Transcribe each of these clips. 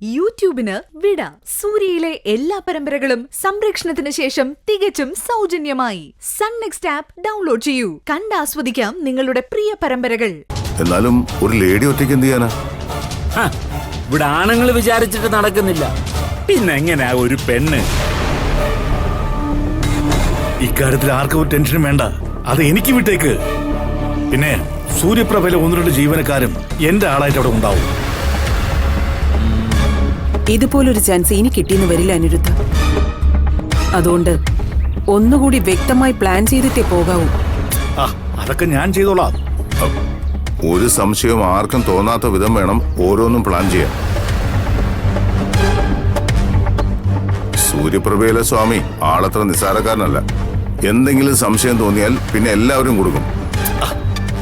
യൂട്യൂബിന് വിട. സൂര്യയിലെ എല്ലാ പരമ്പരകളും സംരക്ഷണത്തിന് ശേഷം തികച്ചും സൗജന്യമായി സൺ നെക്സ്റ്റ് ആപ്പ് ഡൗൺലോഡ് ചെയ്യൂ. കണ്ടാസ്വദിക്കാം നിങ്ങളുടെ പ്രിയ പരമ്പരകൾ. എന്നാലും ഒരു ലേഡി ഒറ്റയ്ക്ക് എന്ത് ചെയ്യാനാ? ഇവിടെ ആണുങ്ങൾ വിചാരിച്ചിട്ട് നടക്കുന്നില്ല, പിന്നെ എങ്ങനെയാ ഒരു പെണ്ണ്? ഇക്കാര്യത്തിൽ ആർക്കും ഒരു ടെൻഷനും വേണ്ട, അത് എനിക്ക് വിട്ടേക്ക്. പിന്നെ സൂര്യപ്രഭയിലെ ഒന്ന് രണ്ട് ജീവനക്കാരും എന്റെ ആളായിട്ട് അവിടെ ഉണ്ടാവും. ഇതുപോലൊരു ചാൻസ് ഇനി കിട്ടിയെന്ന് വരില്ല അനിരുദ്ധ. അതുകൊണ്ട് ഒന്നുകൂടി വ്യക്തമായി പ്ലാൻ ചെയ്തിട്ടേ പോകാവൂ. അതൊക്കെ ഞാൻ ചെയ്തോളാം. ഒരു സംശയവും ആർക്കും തോന്നാത്ത വിധം വേണം ഓരോന്നും പ്ലാൻ ചെയ്യാൻ. സൂര്യപ്രഭയിലെ സ്വാമി ആളത്ര നിസ്സാരക്കാരനല്ല. എന്തെങ്കിലും സംശയം തോന്നിയാൽ പിന്നെ എല്ലാവരും കൊടുക്കും.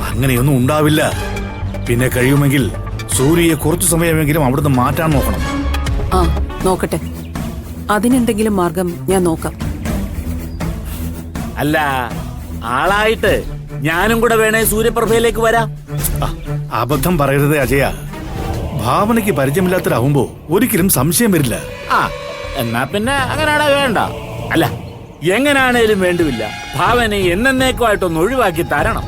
അങ്ങനെയൊന്നും ഉണ്ടാവില്ല. പിന്നെ കഴിയുമെങ്കിൽ സൂര്യയെ കുറച്ചു സമയമെങ്കിലും അവിടുന്ന് മാറ്റാൻ നോക്കണം. നോക്കട്ടെ, അതിനെന്തെങ്കിലും മാർഗം ഞാൻ നോക്കാം. അല്ല, ആളായിട്ട് ഞാനും കൂടെ വേണേ സൂര്യപ്രഭയിലേക്ക് വരാം. അബദ്ധം പറയരുത് അജയ. ഭാവനയ്ക്ക് പരിചയമില്ലാത്തവരാകുമ്പോ ഒരിക്കലും സംശയം വരില്ല. എന്നാ പിന്നെ അങ്ങനെയാണെ വേണ്ട. അല്ല, എങ്ങനാണേലും വേണ്ടുമില്ല, ഭാവന എന്നേക്കുമായിട്ടൊന്ന് ഒഴിവാക്കി തരണം.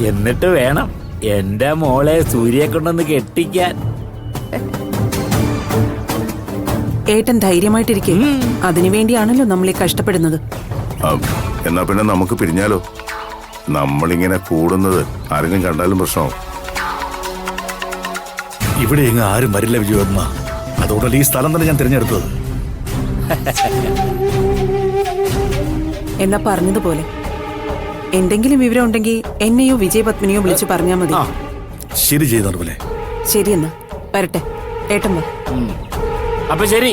എന്നിട്ട് വേണം എന്റെ മോളെ സൂര്യയെ കൊണ്ടൊന്ന് കെട്ടിക്കാൻ. ഏട്ടൻ ധൈര്യമായിട്ടിരിക്കെ. അതിനുവേണ്ടിയാണല്ലോ നമ്മളെ കഷ്ടപ്പെടുന്നത്. എന്നാ പിന്നെ നമുക്ക് പിരിഞ്ഞാലോ? നമ്മളിങ്ങനെ കൂടുന്നത് ആരെങ്കിലും കണ്ടാലും പ്രശ്നമാവും. ഇവിടെ എങ്ങ് ആരും വരില്ല വിജയവർമ്മ. അതോടല്ല ഈ സ്ഥലം തന്നെ ഞാൻ തിരഞ്ഞെടുത്തത്. എന്നാ പറഞ്ഞതുപോലെ എന്തെങ്കിലും വിവരം ഉണ്ടെങ്കിൽ എന്നെയോ വിജയപത്മിനിയോ വിളിച്ചു പറഞ്ഞാൽ മതി. ശരി ചെയ്തതുപോലെ. ശരി, എന്നാ വരട്ടെ. ഏട്ടൻ വാ. അപ്പൊ ശരി.